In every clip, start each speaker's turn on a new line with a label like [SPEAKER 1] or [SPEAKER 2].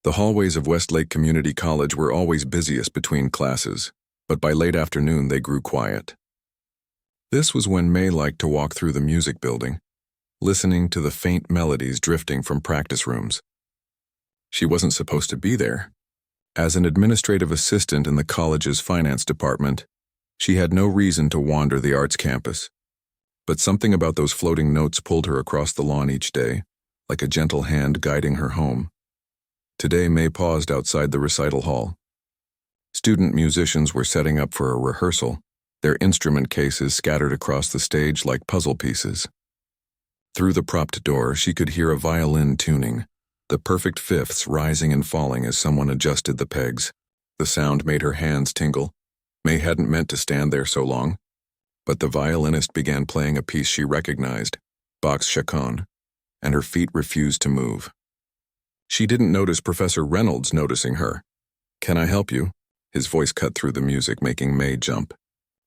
[SPEAKER 1] The hallways of Westlake Community College were always busiest between classes, but by late afternoon they grew quiet. This was when May liked to walk through the music building, listening to the faint melodies drifting from practice rooms. She wasn't supposed to be there. As an administrative assistant in the college's finance department, she had no reason to wander the arts campus. But something about those floating notes pulled her across the lawn each day, like a gentle hand guiding her home. Today, May paused outside the recital hall. Student musicians were setting up for a rehearsal, their instrument cases scattered across the stage like puzzle pieces. Through the propped door, she could hear a violin tuning, the perfect fifths rising and falling as someone adjusted the pegs. The sound made her hands tingle. May hadn't meant to stand there so long, but the violinist began playing a piece she recognized, Bach's Chaconne, and her feet refused to move. She didn't notice Professor Reynolds noticing her. "Can I help you?" His voice cut through the music, making May jump.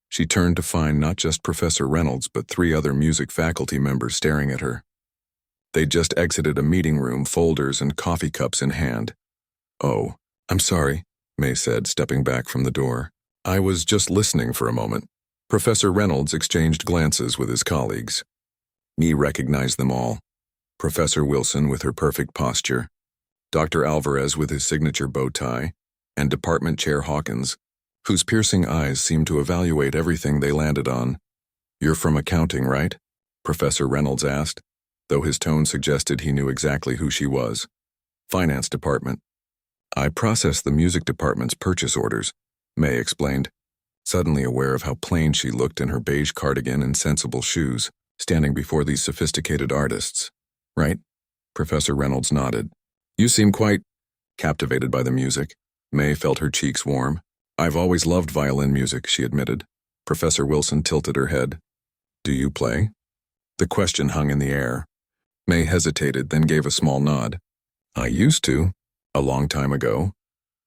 [SPEAKER 1] She turned to find not just Professor Reynolds, but 3 other music faculty members staring at her. They'd just exited a meeting room, folders and coffee cups in hand. "Oh, I'm sorry," May said, stepping back from the door. "I was just listening for a moment." Professor Reynolds exchanged glances with his colleagues. May recognized them all. Professor Wilson with her perfect posture, Dr. Alvarez with his signature bow tie, and Department Chair Hawkins, whose piercing eyes seemed to evaluate everything they landed on. "You're from accounting, right?" Professor Reynolds asked, though his tone suggested he knew exactly who she was. "Finance department." "I process the music department's purchase orders," May explained, suddenly aware of how plain she looked in her beige cardigan and sensible shoes, standing before these sophisticated artists. "Right?" Professor Reynolds nodded. "You seem quite captivated by the music." May felt her cheeks warm. "I've always loved violin music," she admitted. Professor Wilson tilted her head. "Do you play?" The question hung in the air. May hesitated, then gave a small nod. "I used to, a long time ago."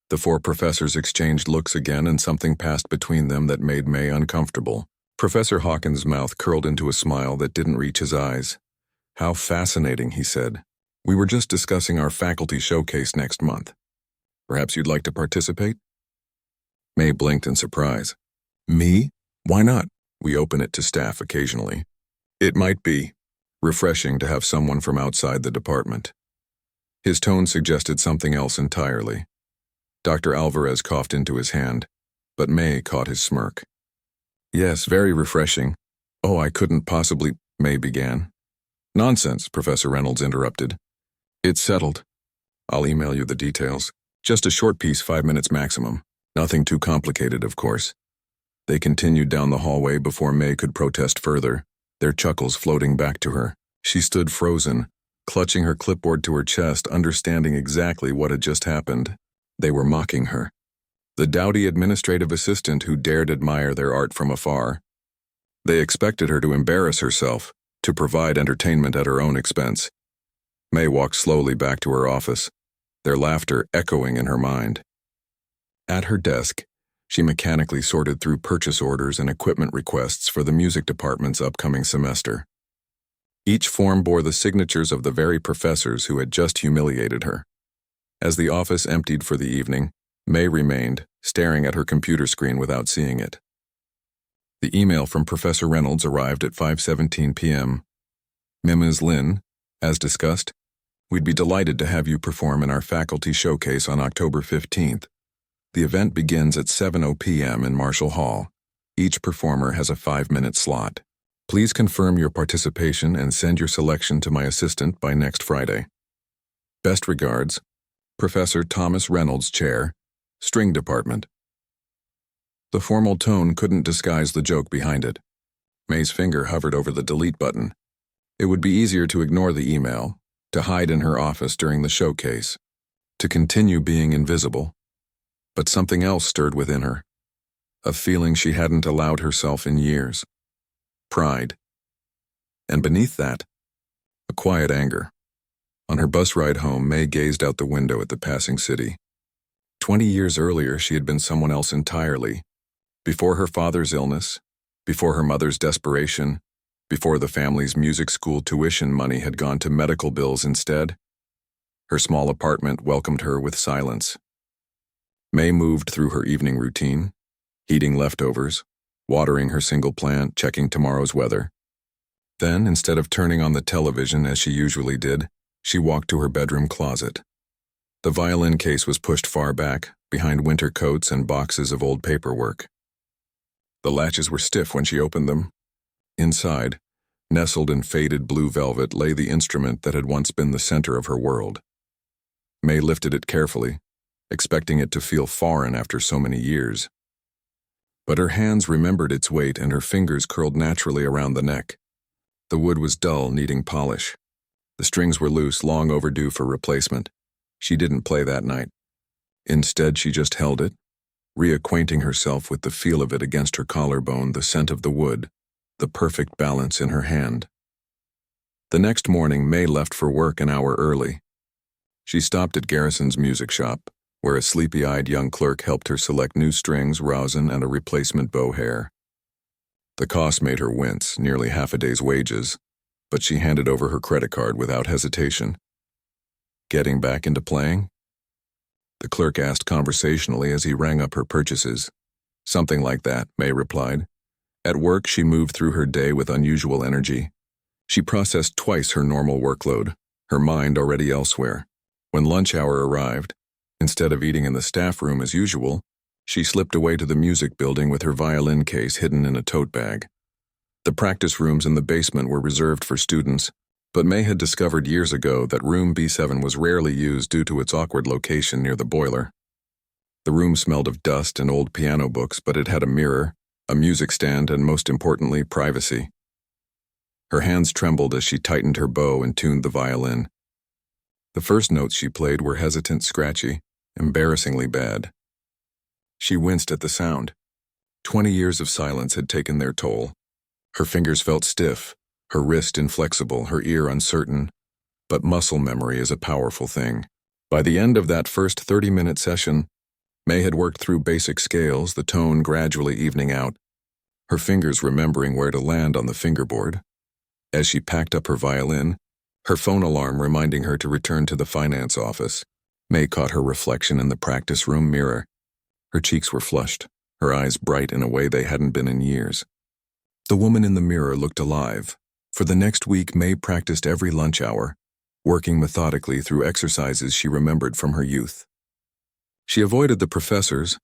[SPEAKER 1] The 4 professors exchanged looks again, and something passed between them that made May uncomfortable. Professor Hawkins' mouth curled into a smile that didn't reach his eyes. "How fascinating," he said. "We were just discussing our faculty showcase next month. Perhaps you'd like to participate?" May blinked in surprise. "Me? Why not? We open it to staff occasionally." "It might be refreshing to have someone from outside the department." His tone suggested something else entirely. Dr. Alvarez coughed into his hand, but May caught his smirk. "Yes, very refreshing. Oh, I couldn't possibly," May began. "Nonsense," Professor Reynolds interrupted. "It's settled. I'll email you the details. Just a short piece, 5 minutes maximum. Nothing too complicated, of course." They continued down the hallway before May could protest further, their chuckles floating back to her. She stood frozen, clutching her clipboard to her chest, understanding exactly what had just happened. They were mocking her. The dowdy administrative assistant who dared admire their art from afar. They expected her to embarrass herself, to provide entertainment at her own expense. May walked slowly back to her office, their laughter echoing in her mind. At her desk, she mechanically sorted through purchase orders and equipment requests for the music department's upcoming semester. Each form bore the signatures of the very professors who had just humiliated her. As the office emptied for the evening, May remained, staring at her computer screen without seeing it. The email from Professor Reynolds arrived at 5:17 p.m. "Ms. Lin, as discussed, we'd be delighted to have you perform in our faculty showcase on October 15th. The event begins at 7:00 p.m. in Marshall Hall. Each performer has a 5-minute slot. Please confirm your participation and send your selection to my assistant by next Friday. Best regards, Professor Thomas Reynolds, Chair, String Department." The formal tone couldn't disguise the joke behind it. May's finger hovered over the delete button. It would be easier to ignore the email, to hide in her office during the showcase, to continue being invisible. But something else stirred within her, a feeling she hadn't allowed herself in years. Pride. And beneath that, a quiet anger. On her bus ride home, May gazed out the window at the passing city. 20 years earlier, she had been someone else entirely. Before her father's illness, before her mother's desperation, before the family's music school tuition money had gone to medical bills instead, Her small apartment welcomed her with silence. May moved through her evening routine, heating leftovers, watering her single plant, checking tomorrow's weather. Then, instead of turning on the television as she usually did, she walked to her bedroom closet. The violin case was pushed far back, behind winter coats and boxes of old paperwork. The latches were stiff when she opened them. Inside, nestled in faded blue velvet, lay the instrument that had once been the center of her world. May lifted it carefully, expecting it to feel foreign after so many years. But her hands remembered its weight and her fingers curled naturally around the neck. The wood was dull, needing polish. The strings were loose, long overdue for replacement. She didn't play that night. Instead, she just held it, reacquainting herself with the feel of it against her collarbone, the scent of the wood, the perfect balance in her hand. The next morning, May left for work an hour early. She stopped at Garrison's music shop, where a sleepy-eyed young clerk helped her select new strings, rosin, and a replacement bow hair. The cost made her wince, nearly half a day's wages, but she handed over her credit card without hesitation. Getting back into playing? The clerk asked conversationally as he rang up her purchases. Something like that, May replied. At work, she moved through her day with unusual energy. She processed twice her normal workload, her mind already elsewhere. When lunch hour arrived, instead of eating in the staff room as usual, she slipped away to the music building with her violin case hidden in a tote bag. The practice rooms in the basement were reserved for students, but May had discovered years ago that room B7 was rarely used due to its awkward location near the boiler. The room smelled of dust and old piano books, but it had a mirror, a music stand, and most importantly, privacy. Her hands trembled as she tightened her bow and tuned the violin. The first notes she played were hesitant, scratchy, embarrassingly bad. She winced at the sound. 20 years of silence had taken their toll. Her fingers felt stiff, her wrist inflexible, her ear uncertain, but muscle memory is a powerful thing. By the end of that first 30-minute session, May had worked through basic scales, the tone gradually evening out, her fingers remembering where to land on the fingerboard. As she packed up her violin, her phone alarm reminding her to return to the finance office, May caught her reflection in the practice room mirror. Her cheeks were flushed, her eyes bright in a way they hadn't been in years. The woman in the mirror looked alive. For the next week, May practiced every lunch hour, working methodically through exercises she remembered from her youth. She avoided the professors,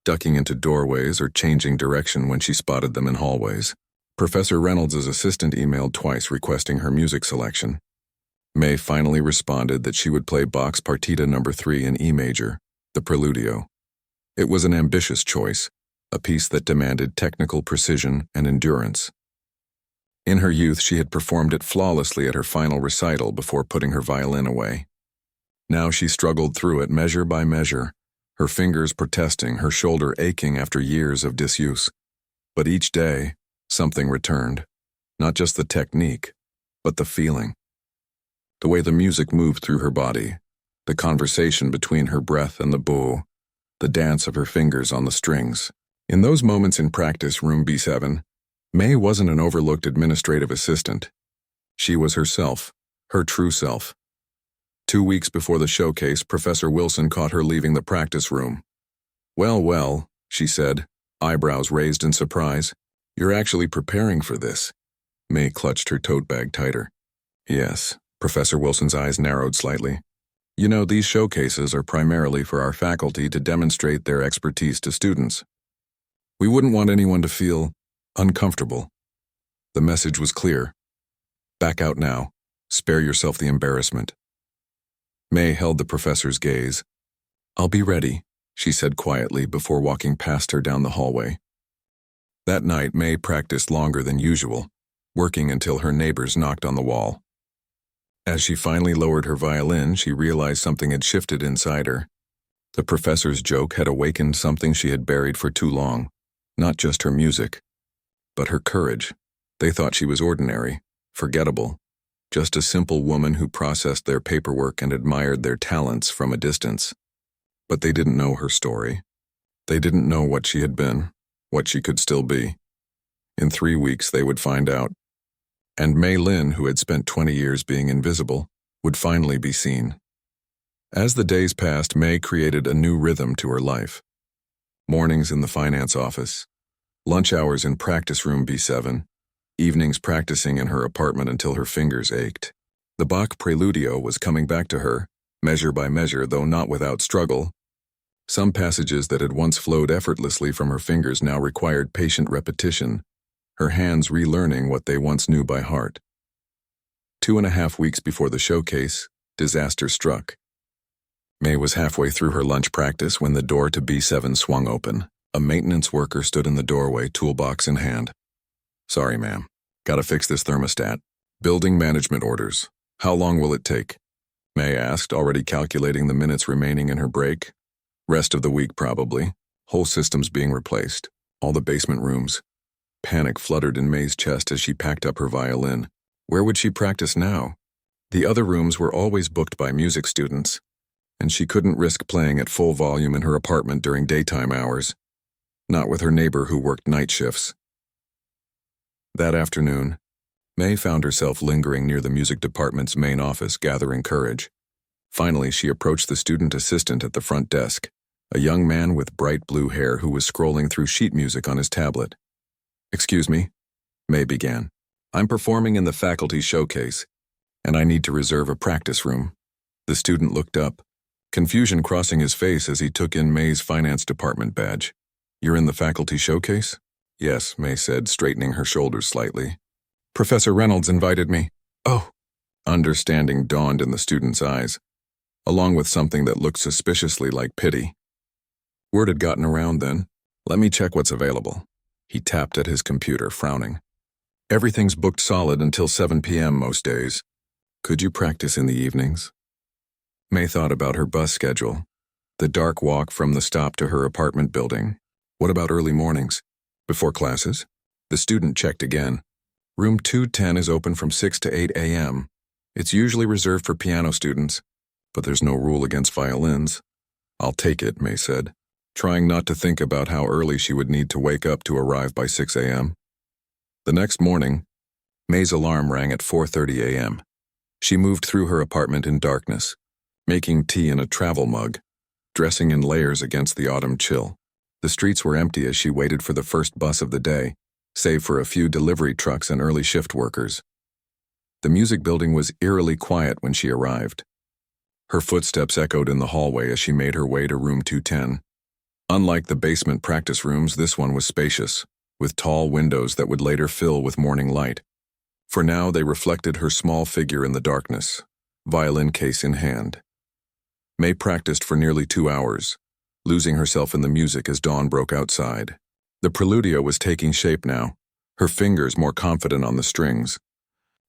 [SPEAKER 1] ducking into doorways or changing direction when she spotted them in hallways. Professor Reynolds' assistant emailed twice requesting her music selection. May finally responded that she would play Bach's Partita No. 3 in E major, the Preludio. It was an ambitious choice, a piece that demanded technical precision and endurance. In her youth, she had performed it flawlessly at her final recital before putting her violin away. Now she struggled through it measure by measure, her fingers protesting, her shoulder aching after years of disuse. But each day, something returned. Not just the technique, but the feeling. The way the music moved through her body, the conversation between her breath and the bow, the dance of her fingers on the strings. In those moments in practice room B7, May wasn't an overlooked administrative assistant. She was herself, her true self. 2 weeks before the showcase, Professor Wilson caught her leaving the practice room. Well, she said, eyebrows raised in surprise. You're actually preparing for this. May clutched her tote bag tighter. Yes, Professor Wilson's eyes narrowed slightly. You know, these showcases are primarily for our faculty to demonstrate their expertise to students. We wouldn't want anyone to feel uncomfortable. The message was clear. Back out now. Spare yourself the embarrassment. May held the professor's gaze. I'll be ready, she said quietly before walking past her down the hallway. That night, May practiced longer than usual, working until her neighbors knocked on the wall. As she finally lowered her violin, she realized something had shifted inside her. The professor's joke had awakened something she had buried for too long, not just her music, but her courage. They thought she was ordinary, forgettable, just a simple woman who processed their paperwork and admired their talents from a distance. But they didn't know her story. They didn't know what she had been, what she could still be. In 3 weeks, they would find out. And May Lin, who had spent 20 years being invisible, would finally be seen. As the days passed, May created a new rhythm to her life. Mornings in the finance office, lunch hours in practice room B7, evenings practicing in her apartment until her fingers ached. The Bach Preludio was coming back to her, measure by measure, though not without struggle. Some passages that had once flowed effortlessly from her fingers now required patient repetition, her hands relearning what they once knew by heart. 2.5 weeks before the showcase, disaster struck. May was halfway through her lunch practice when the door to B7 swung open. A maintenance worker stood in the doorway, toolbox in hand. "Sorry, ma'am. Gotta fix this thermostat. Building management orders. How long will it take?" May asked, already calculating the minutes remaining in her break. Rest of the week, probably. Whole systems being replaced. All the basement rooms. Panic fluttered in May's chest as she packed up her violin. Where would she practice now? The other rooms were always booked by music students, and she couldn't risk playing at full volume in her apartment during daytime hours. Not with her neighbor who worked night shifts. That afternoon, May found herself lingering near the music department's main office, gathering courage. Finally, she approached the student assistant at the front desk, a young man with bright blue hair who was scrolling through sheet music on his tablet. "Excuse me," May began. "I'm performing in the faculty showcase, and I need to reserve a practice room." The student looked up, confusion crossing his face as he took in May's finance department badge. "You're in the faculty showcase?" "Yes," May said, straightening her shoulders slightly. "Professor Reynolds invited me." "Oh." Understanding dawned in the student's eyes, along with something that looked suspiciously like pity. "Word had gotten around then. Let me check what's available." He tapped at his computer, frowning. "Everything's booked solid until 7 p.m. most days. Could you practice in the evenings?" May thought about her bus schedule, the dark walk from the stop to her apartment building. What about early mornings? Before classes? The student checked again. "Room 210 is open from 6 to 8 a.m. It's usually reserved for piano students, but there's no rule against violins." "I'll take it," May said, trying not to think about how early she would need to wake up to arrive by 6 a.m. The next morning, May's alarm rang at 4:30 a.m. She moved through her apartment in darkness, making tea in a travel mug, dressing in layers against the autumn chill. The streets were empty as she waited for the first bus of the day, save for a few delivery trucks and early shift workers. The music building was eerily quiet when she arrived. Her footsteps echoed in the hallway as she made her way to room 210. Unlike the basement practice rooms, this one was spacious, with tall windows that would later fill with morning light. For now, they reflected her small figure in the darkness, violin case in hand. May practiced for nearly 2 hours, losing herself in the music as dawn broke outside. The Preludio was taking shape now, her fingers more confident on the strings.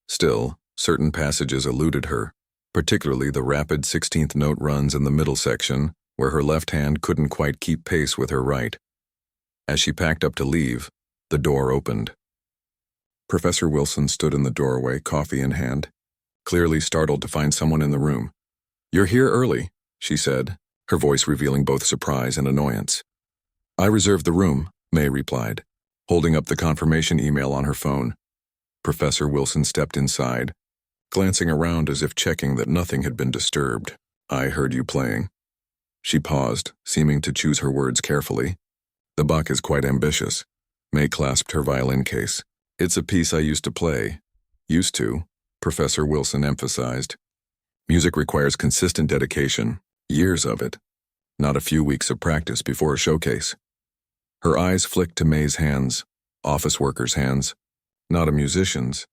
[SPEAKER 1] Still, certain passages eluded her, particularly the rapid 16th note runs in the middle section, where her left hand couldn't quite keep pace with her right. As she packed up to leave, the door opened. Professor Wilson stood in the doorway, coffee in hand, clearly startled to find someone in the room. "You're here early," she said, her voice revealing both surprise and annoyance. "I reserved the room," May replied, holding up the confirmation email on her phone. Professor Wilson stepped inside, glancing around as if checking that nothing had been disturbed. "I heard you playing." She paused, seeming to choose her words carefully. "The Bach is quite ambitious." May clasped her violin case. "It's a piece I used to play." "Used to," Professor Wilson emphasized. "Music requires consistent dedication, years of it, not a few weeks of practice before a showcase." Her eyes flicked to May's hands, office workers' hands, not a musician's.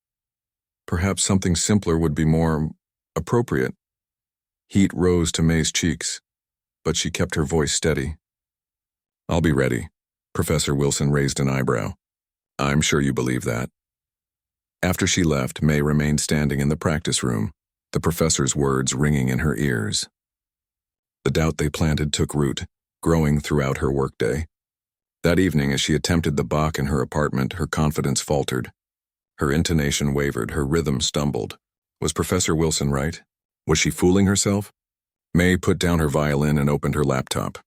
[SPEAKER 1] Perhaps something simpler would be more appropriate. Heat rose to May's cheeks, but she kept her voice steady. "I'll be ready." Professor Wilson raised an eyebrow. "I'm sure you believe that." After she left, May remained standing in the practice room, the professor's words ringing in her ears. The doubt they planted took root, growing throughout her workday. That evening, as she attempted the Bach in her apartment, her confidence faltered. Her intonation wavered, her rhythm stumbled. Was Professor Wilson right? Was she fooling herself? May put down her violin and opened her laptop.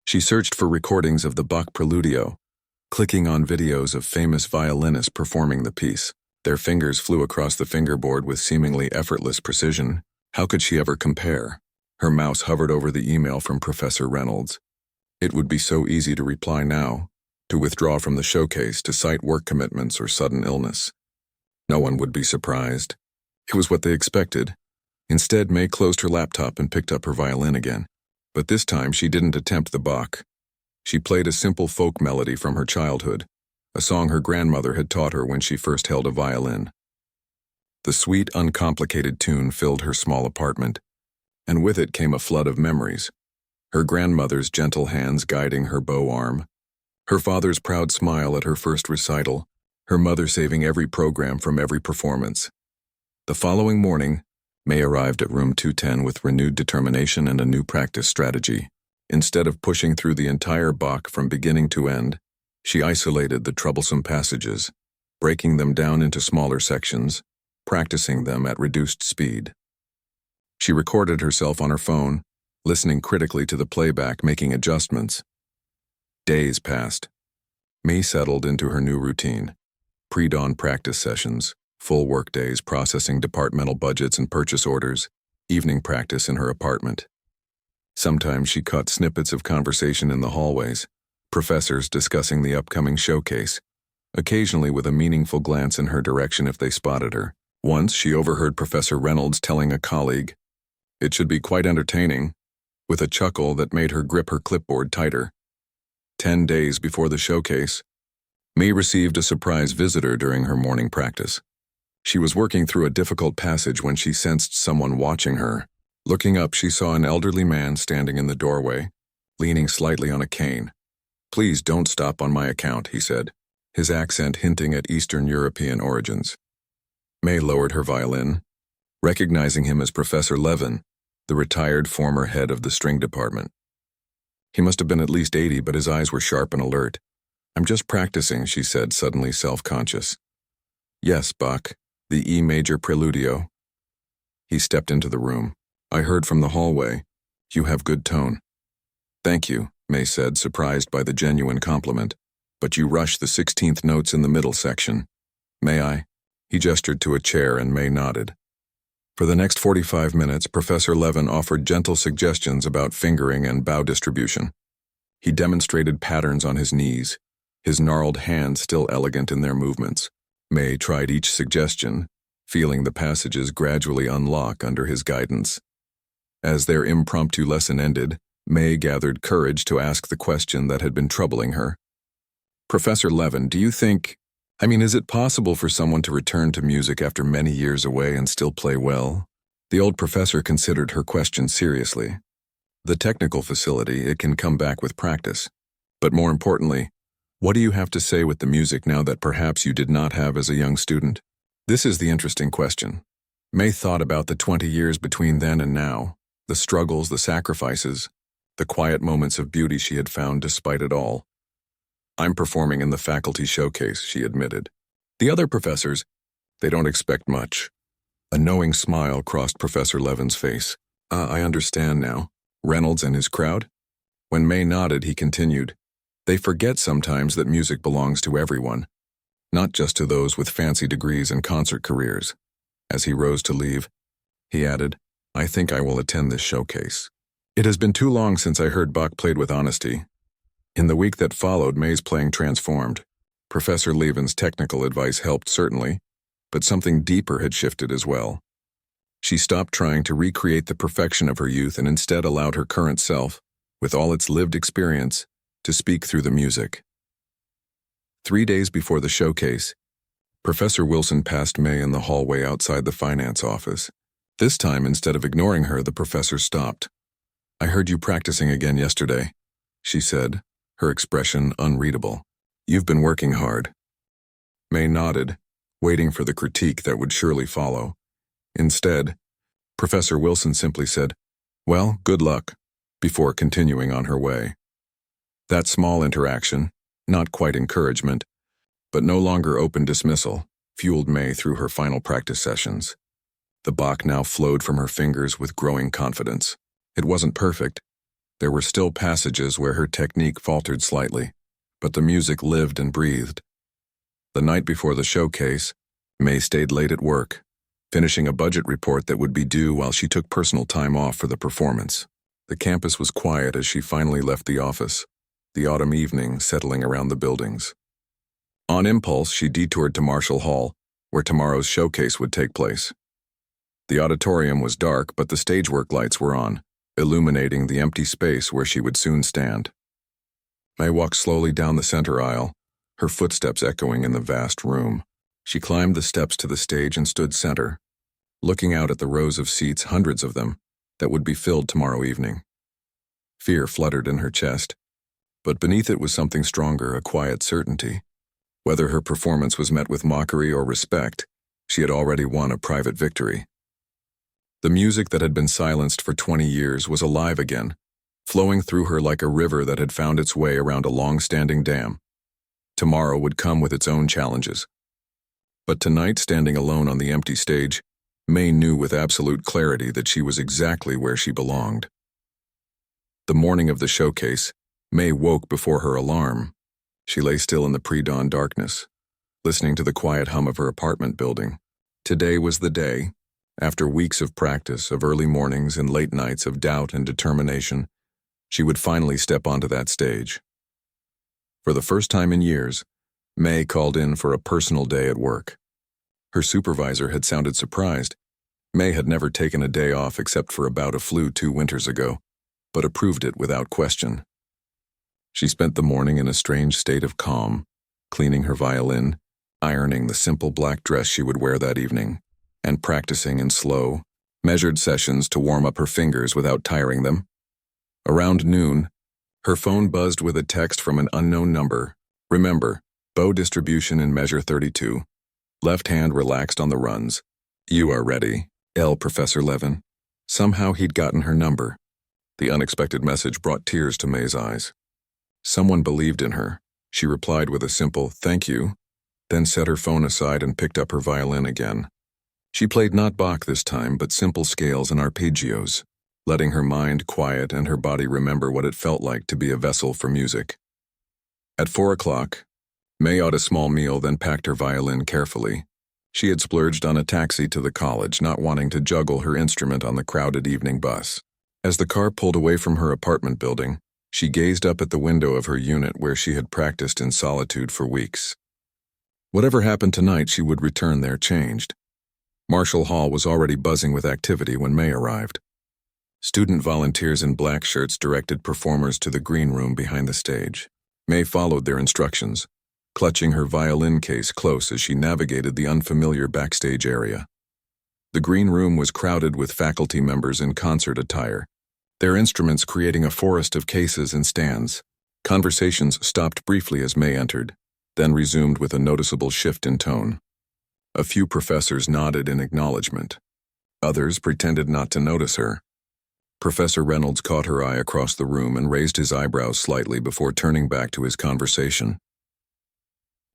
[SPEAKER 1] She searched for recordings of the Bach Preludio, clicking on videos of famous violinists performing the piece. Their fingers flew across the fingerboard with seemingly effortless precision. How could she ever compare? Her mouse hovered over the email from Professor Reynolds. It would be so easy to reply now, to withdraw from the showcase, to cite work commitments or sudden illness. No one would be surprised. It was what they expected. Instead, May closed her laptop and picked up her violin again. But this time she didn't attempt the Bach. She played a simple folk melody from her childhood, a song her grandmother had taught her when she first held a violin. The sweet, uncomplicated tune filled her small apartment, and with it came a flood of memories. Her grandmother's gentle hands guiding her bow arm, her father's proud smile at her first recital, her mother saving every program from every performance. The following morning, May arrived at room 210 with renewed determination and a new practice strategy. Instead of pushing through the entire Bach from beginning to end, she isolated the troublesome passages, breaking them down into smaller sections, practicing them at reduced speed. She recorded herself on her phone, listening critically to the playback, making adjustments. Days passed. May settled into her new routine. Pre-dawn practice sessions, full work days processing departmental budgets and purchase orders, evening practice in her apartment. Sometimes she caught snippets of conversation in the hallways, professors discussing the upcoming showcase, occasionally with a meaningful glance in her direction if they spotted her. Once she overheard Professor Reynolds telling a colleague, "It should be quite entertaining," with a chuckle that made her grip her clipboard tighter. 10 days before the showcase, May received a surprise visitor during her morning practice. She was working through a difficult passage when she sensed someone watching her. Looking up, she saw an elderly man standing in the doorway, leaning slightly on a cane. "Please don't stop on my account," he said, his accent hinting at Eastern European origins. May lowered her violin, recognizing him as Professor Levin, the retired former head of the string department. He must have been at least 80, but his eyes were sharp and alert. "I'm just practicing," she said, suddenly self-conscious. "Yes, Bach, the E major preludio." He stepped into the room. "I heard from the hallway. You have good tone." "Thank you," May said, surprised by the genuine compliment. "But you rush the 16th notes in the middle section." "May I?" He gestured to a chair and May nodded. For the next 45 minutes, Professor Levin offered gentle suggestions about fingering and bow distribution. He demonstrated patterns on his knees, his gnarled hands still elegant in their movements. May tried each suggestion, feeling the passages gradually unlock under his guidance. As their impromptu lesson ended, May gathered courage to ask the question that had been troubling her. "Professor Levin, do you think, is it possible for someone to return to music after many years away and still play well?" The old professor considered her question seriously. "The technical facility, it can come back with practice. But more importantly, what do you have to say with the music now that perhaps you did not have as a young student?" This is the interesting question. May thought about the 20 years between then and now, the struggles, the sacrifices, the quiet moments of beauty she had found despite it all. "I'm performing in the faculty showcase," she admitted. "The other professors, they don't expect much." A knowing smile crossed Professor Levin's face. I understand now. Reynolds and his crowd?" When May nodded, he continued, "They forget sometimes that music belongs to everyone, not just to those with fancy degrees and concert careers." As he rose to leave, he added, "I think I will attend this showcase. It has been too long since I heard Bach played with honesty." In the week that followed, May's playing transformed. Professor Levin's technical advice helped certainly, but something deeper had shifted as well. She stopped trying to recreate the perfection of her youth and instead allowed her current self, with all its lived experience, to speak through the music. 3 days before the showcase, Professor Wilson passed May in the hallway outside the finance office. This time, instead of ignoring her, the professor stopped. "I heard you practicing again yesterday," she said, her expression unreadable. "You've been working hard." May nodded, waiting for the critique that would surely follow. Instead, Professor Wilson simply said, "Well, good luck," before continuing on her way. That small interaction, not quite encouragement, but no longer open dismissal, fueled May through her final practice sessions. The Bach now flowed from her fingers with growing confidence. It wasn't perfect. There were still passages where her technique faltered slightly, but the music lived and breathed. The night before the showcase, May stayed late at work, finishing a budget report that would be due while she took personal time off for the performance. The campus was quiet as she finally left the office, the autumn evening settling around the buildings. On impulse, she detoured to Marshall Hall, where tomorrow's showcase would take place. The auditorium was dark, but the stage work lights were on, illuminating the empty space where she would soon stand. May walked slowly down the center aisle, her footsteps echoing in the vast room. She climbed the steps to the stage and stood center, looking out at the rows of seats, hundreds of them, that would be filled tomorrow evening. Fear fluttered in her chest, but beneath it was something stronger, a quiet certainty. Whether her performance was met with mockery or respect, she had already won a private victory. The music that had been silenced for 20 years was alive again, flowing through her like a river that had found its way around a long-standing dam. Tomorrow would come with its own challenges. But tonight, standing alone on the empty stage, May knew with absolute clarity that she was exactly where she belonged. The morning of the showcase, May woke before her alarm. She lay still in the pre-dawn darkness, listening to the quiet hum of her apartment building. Today was the day. After weeks of practice, of early mornings and late nights of doubt and determination, she would finally step onto that stage. For the first time in years, May called in for a personal day at work. Her supervisor had sounded surprised. May had never taken a day off except for a bout of flu 2 winters ago, but approved it without question. She spent the morning in a strange state of calm, cleaning her violin, ironing the simple black dress she would wear that evening, and practicing in slow, measured sessions to warm up her fingers without tiring them. Around noon, her phone buzzed with a text from an unknown number. Remember, bow distribution in measure 32. Left hand relaxed on the runs. You are ready, L. Professor Levin. Somehow he'd gotten her number. The unexpected message brought tears to May's eyes. Someone believed in her. She replied with a simple, "Thank you," then set her phone aside and picked up her violin again. She played not Bach this time, but simple scales and arpeggios, letting her mind quiet and her body remember what it felt like to be a vessel for music. At 4 o'clock, May ate a small meal, then packed her violin carefully. She had splurged on a taxi to the college, not wanting to juggle her instrument on the crowded evening bus. As the car pulled away from her apartment building, she gazed up at the window of her unit where she had practiced in solitude for weeks. Whatever happened tonight, she would return there changed. Marshall Hall was already buzzing with activity when May arrived. Student volunteers in black shirts directed performers to the green room behind the stage. May followed their instructions, clutching her violin case close as she navigated the unfamiliar backstage area. The green room was crowded with faculty members in concert attire, their instruments creating a forest of cases and stands. Conversations stopped briefly as May entered, then resumed with a noticeable shift in tone. A few professors nodded in acknowledgement. Others pretended not to notice her. Professor Reynolds caught her eye across the room and raised his eyebrows slightly before turning back to his conversation.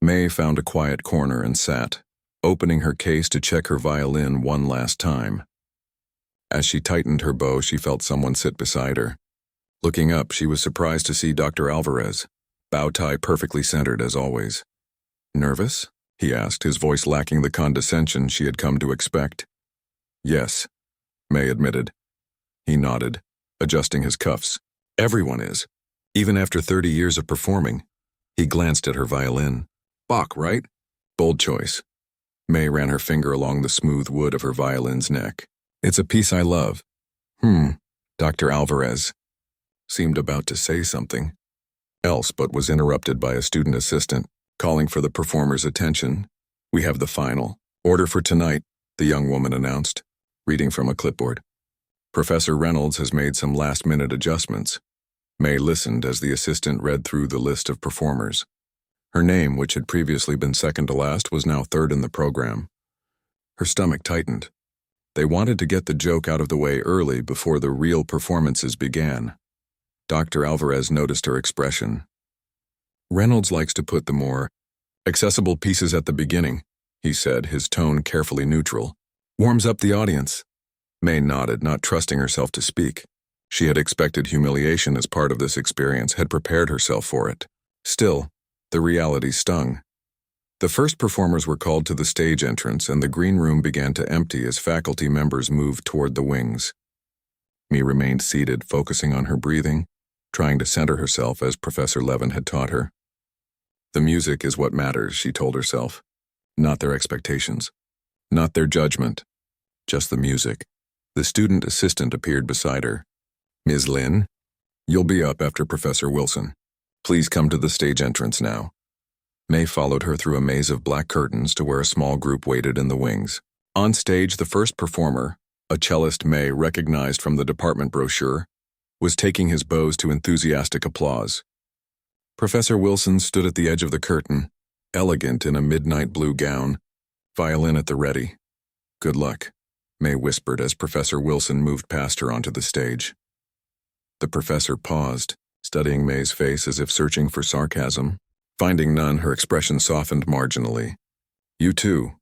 [SPEAKER 1] May found a quiet corner and sat, opening her case to check her violin one last time. As she tightened her bow, she felt someone sit beside her. Looking up, she was surprised to see Dr. Alvarez, bow tie perfectly centered as always. "Nervous?" he asked, his voice lacking the condescension she had come to expect. "Yes," May admitted. He nodded, adjusting his cuffs. "Everyone is, even after 30 years of performing." He glanced at her violin. "Bach, right?" "Bold choice." May ran her finger along the smooth wood of her violin's neck. "It's a piece I love." Dr. Alvarez seemed about to say something else, but was interrupted by a student assistant, calling for the performer's attention. "We have the final order for tonight," the young woman announced, reading from a clipboard. "Professor Reynolds has made some last-minute adjustments." May listened as the assistant read through the list of performers. Her name, which had previously been second to last, was now third in the program. Her stomach tightened. They wanted to get the joke out of the way early before the real performances began. Dr. Alvarez noticed her expression. "Reynolds likes to put the more accessible pieces at the beginning," he said, his tone carefully neutral. "Warms up the audience." May nodded, not trusting herself to speak. She had expected humiliation as part of this experience, had prepared herself for it. Still, the reality stung. The first performers were called to the stage entrance, and the green room began to empty as faculty members moved toward the wings. May remained seated, focusing on her breathing, trying to center herself as Professor Levin had taught her. The music is what matters, she told herself. Not their expectations. Not their judgment. Just the music. The student assistant appeared beside her. Ms. Lin, you'll be up after Professor Wilson. Please come to the stage entrance now. May followed her through a maze of black curtains to where a small group waited in the wings. On stage, the first performer, a cellist May recognized from the department brochure, was taking his bows to enthusiastic applause. Professor Wilson stood at the edge of the curtain, elegant in a midnight blue gown, violin at the ready. Good luck, May whispered as Professor Wilson moved past her onto the stage. The professor paused, studying May's face as if searching for sarcasm. Finding none, her expression softened marginally. You too,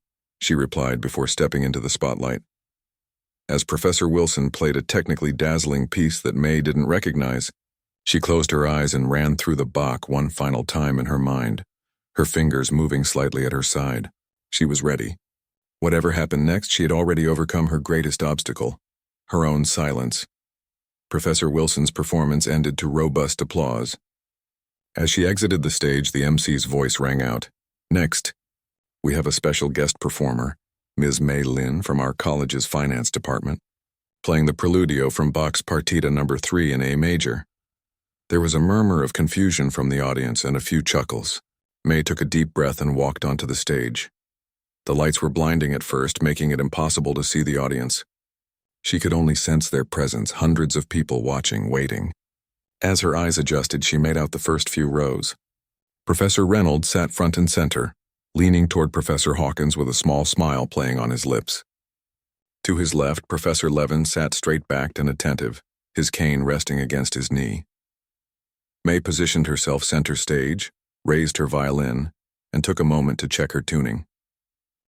[SPEAKER 1] she replied before stepping into the spotlight. As Professor Wilson played a technically dazzling piece that May didn't recognize, she closed her eyes and ran through the Bach one final time in her mind, her fingers moving slightly at her side. She was ready. Whatever happened next, she had already overcome her greatest obstacle, her own silence. Professor Wilson's performance ended to robust applause. As she exited the stage, the MC's voice rang out. Next, we have a special guest performer, Ms. May Lin from our college's finance department, playing the Preludio from Bach's Partita No. 3 in A major. There was a murmur of confusion from the audience and a few chuckles. May took a deep breath and walked onto the stage. The lights were blinding at first, making it impossible to see the audience. She could only sense their presence, hundreds of people watching, waiting. As her eyes adjusted, she made out the first few rows. Professor Reynolds sat front and center, leaning toward Professor Hawkins with a small smile playing on his lips. To his left, Professor Levin sat straight-backed and attentive, his cane resting against his knee. May positioned herself center stage, raised her violin, and took a moment to check her tuning.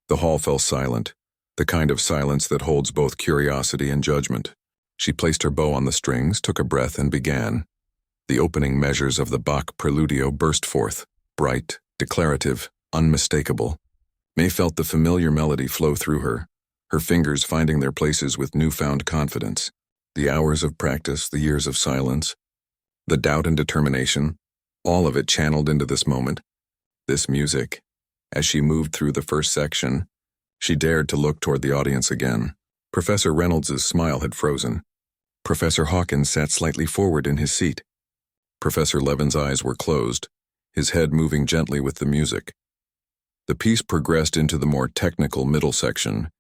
[SPEAKER 1] The hall fell silent, the kind of silence that holds both curiosity and judgment. She placed her bow on the strings, took a breath, and began. The opening measures of the Bach Preludio burst forth, bright, declarative, unmistakable. May felt the familiar melody flow through her fingers finding their places with newfound confidence. The hours of practice, the years of silence, the doubt and determination, all of it channeled into this moment, this music. As she moved through the first section, she dared to look toward the audience again. Professor Reynolds' smile had frozen. Professor Hawkins sat slightly forward in his seat. Professor Levin's eyes were closed, his head moving gently with the music. The piece progressed into the more technical middle section,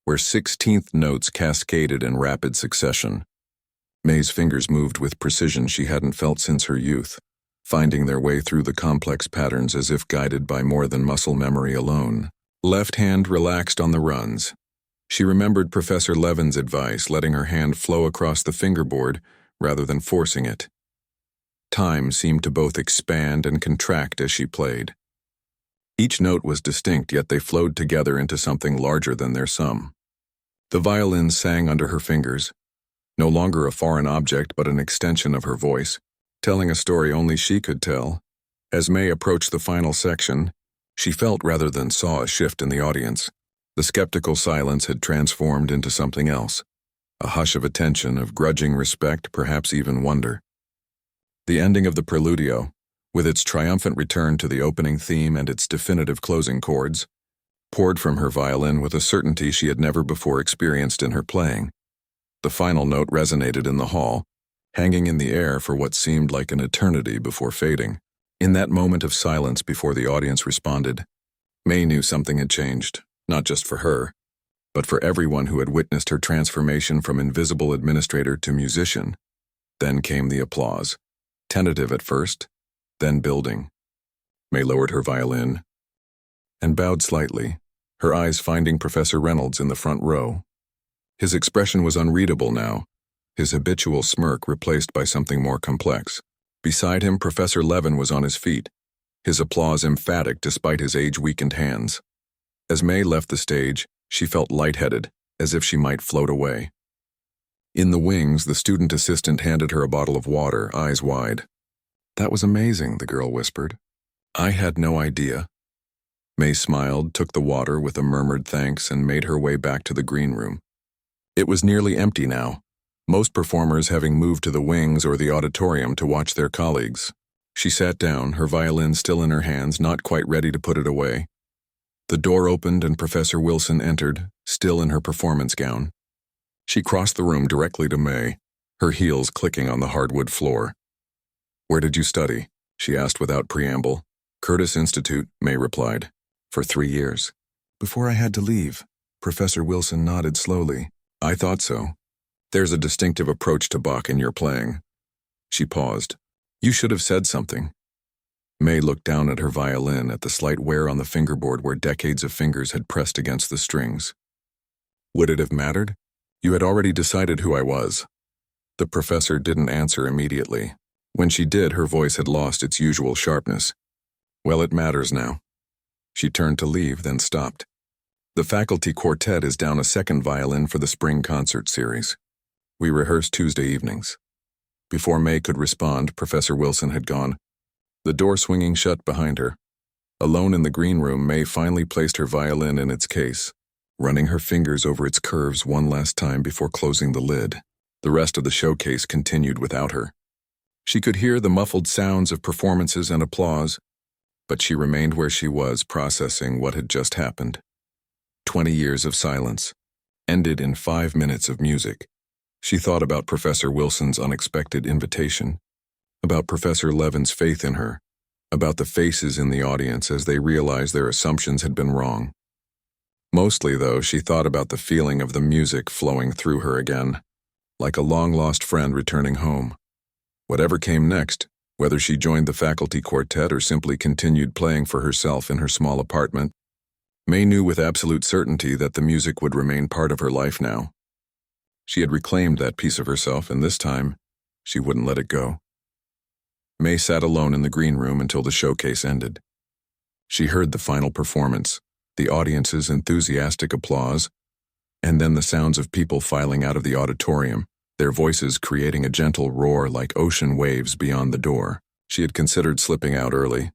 [SPEAKER 1] where 16th notes cascaded in rapid succession. May's fingers moved with precision she hadn't felt since her youth, finding their way through the complex patterns as if guided by more than muscle memory alone. Left hand relaxed on the runs. She remembered Professor Levin's advice, letting her hand flow across the fingerboard rather than forcing it. Time seemed to both expand and contract as she played. Each note was distinct, yet they flowed together into something larger than their sum. The violin sang under her fingers, no longer a foreign object but an extension of her voice, telling a story only she could tell. As May approached the final section, she felt rather than saw a shift in the audience. The skeptical silence had transformed into something else, a hush of attention, of grudging respect, perhaps even wonder. The ending of the Preludio, with its triumphant return to the opening theme and its definitive closing chords, poured from her violin with a certainty she had never before experienced in her playing. The final note resonated in the hall, hanging in the air for what seemed like an eternity before fading. In that moment of silence before the audience responded, May knew something had changed, not just for her, but for everyone who had witnessed her transformation from invisible administrator to musician. Then came the applause, tentative at first, then building. May lowered her violin and bowed slightly, her eyes finding Professor Reynolds in the front row. His expression was unreadable now, his habitual smirk replaced by something more complex. Beside him, Professor Levin was on his feet, his applause emphatic despite his age-weakened hands. As May left the stage, she felt lightheaded, as if she might float away. In the wings, the student assistant handed her a bottle of water, eyes wide. "That was amazing," the girl whispered. "I had no idea." May smiled, took the water with a murmured thanks, and made her way back to the green room. It was nearly empty now, most performers having moved to the wings or the auditorium to watch their colleagues. She sat down, her violin still in her hands, not quite ready to put it away. The door opened and Professor Wilson entered, still in her performance gown. She crossed the room directly to May, her heels clicking on the hardwood floor. "Where did you study?" she asked without preamble. "Curtis Institute," May replied. "For 3 years. Before I had to leave." Professor Wilson nodded slowly. "I thought so. There's a distinctive approach to Bach in your playing." She paused. "You should have said something." May looked down at her violin, at the slight wear on the fingerboard where decades of fingers had pressed against the strings. "Would it have mattered? You had already decided who I was." The professor didn't answer immediately. When she did, her voice had lost its usual sharpness. "Well, it matters now." She turned to leave, then stopped. "The faculty quartet is down a second violin for the spring concert series. We rehearse Tuesday evenings." Before May could respond, Professor Wilson had gone, the door swinging shut behind her. Alone in the green room, May finally placed her violin in its case, running her fingers over its curves one last time before closing the lid. The rest of the showcase continued without her. She could hear the muffled sounds of performances and applause, but she remained where she was, processing what had just happened. 20 years of silence, ended in 5 minutes of music. She thought about Professor Wilson's unexpected invitation, about Professor Levin's faith in her, about the faces in the audience as they realized their assumptions had been wrong. Mostly, though, she thought about the feeling of the music flowing through her again, like a long-lost friend returning home. Whatever came next, whether she joined the faculty quartet or simply continued playing for herself in her small apartment, May knew with absolute certainty that the music would remain part of her life now. She had reclaimed that piece of herself, and this time, she wouldn't let it go. May sat alone in the green room until the showcase ended. She heard the final performance, the audience's enthusiastic applause, and then the sounds of people filing out of the auditorium, their voices creating a gentle roar like ocean waves beyond the door. She had considered slipping out early,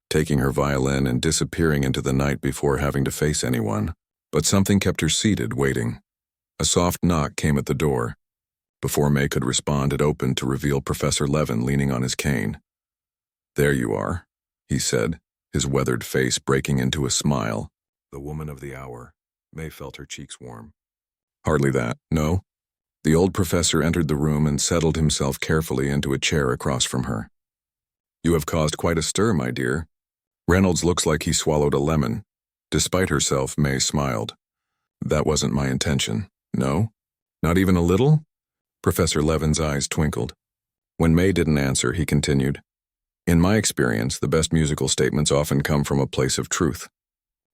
[SPEAKER 1] taking her violin and disappearing into the night before having to face anyone. But something kept her seated, waiting. A soft knock came at the door. Before May could respond, it opened to reveal Professor Levin leaning on his cane. "There you are," he said, his weathered face breaking into a smile. The woman of the hour. May felt her cheeks warm. "Hardly that, no?" The old professor entered the room and settled himself carefully into a chair across from her. "You have caused quite a stir, my dear. Reynolds looks like he swallowed a lemon." Despite herself, May smiled. "That wasn't my intention." "No? Not even a little?" Professor Levin's eyes twinkled. When May didn't answer, he continued, "In my experience, the best musical statements often come from a place of truth.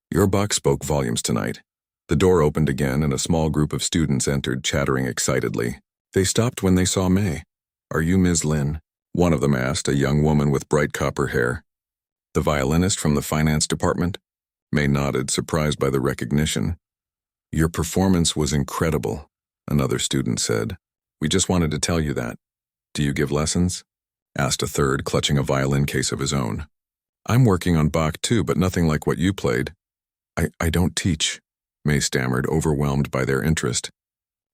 [SPEAKER 1] Your Bach spoke volumes tonight." The door opened again and a small group of students entered, chattering excitedly. They stopped when they saw May. "Are you Ms. Lin?" one of them asked, a young woman with bright copper hair. "The violinist from the finance department?" May nodded, surprised by the recognition. "Your performance was incredible," another student said. "We just wanted to tell you that." "Do you give lessons?" asked a third, clutching a violin case of his own. "I'm working on Bach too, but nothing like what you played." I don't teach," May stammered, overwhelmed by their interest.